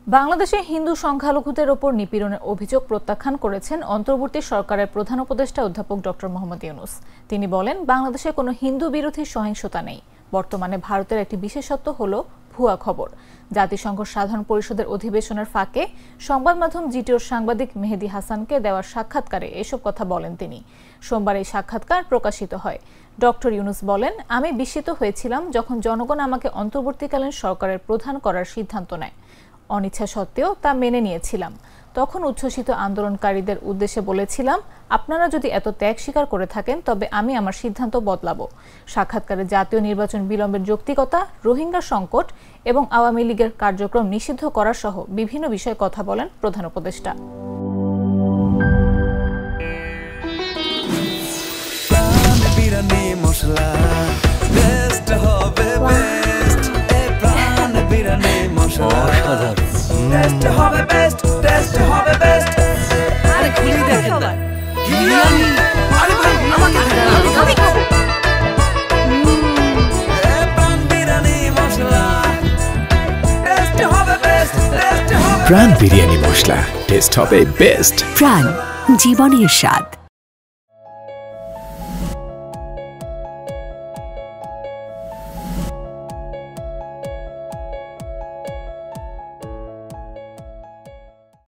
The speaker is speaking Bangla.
বাংলাদেশে হিন্দু সংখ্যালঘুদের ওপর নিপীড়নের অভিযোগ প্রত্যাখ্যান করেছেন অন্তর্বর্তী সরকারের প্রধান উপদেষ্টা অধ্যাপক ডক্টর মোহাম্মদ ইউনূস। তিনি বলেন, বাংলাদেশে কোনো হিন্দু বিরোধী সহিংসতা নেই। বর্তমানে ভারতের একটি বিশেষত্ব হলো ভুয়া খবর। জাতিসংঘ সাধারণ পরিষদের অধিবেশনের ফাঁকে সংবাদ মাধ্যম জিটিওর সাংবাদিক মেহেদী হাসানকে দেওয়া সাক্ষাৎকারে এসব কথা বলেন তিনি। সোমবার এই সাক্ষাৎকার প্রকাশিত হয়। ডক্টর ইউনূস বলেন, আমি বিস্মিত হয়েছিলাম যখন জনগণ আমাকে অন্তর্বর্তীকালীন সরকারের প্রধান করার সিদ্ধান্ত নেয়। অনিচ্ছা সত্ত্বেও তা মেনে নিয়েছিলাম। তখন উচ্ছ্বসিত আন্দোলনকারীদের উদ্দেশ্যে বলেছিলাম, আপনারা যদি এত ত্যাগ স্বীকার করে থাকেন তবে আমি আমার সিদ্ধান্ত বদলাবো। সাক্ষাৎকারে জাতীয় নির্বাচন বিলম্বের যৌক্তিকতা, রোহিঙ্গা সংকট এবং আওয়ামী লীগের কার্যক্রম নিষিদ্ধ করা সহ বিভিন্ন বিষয়ে কথা বলেন প্রধান উপদেষ্টা। প্রাণ বিরিয়ানি মশলা, টেস্ট হবে বেস্ট। প্রাণ, জীবনের স্বাদ।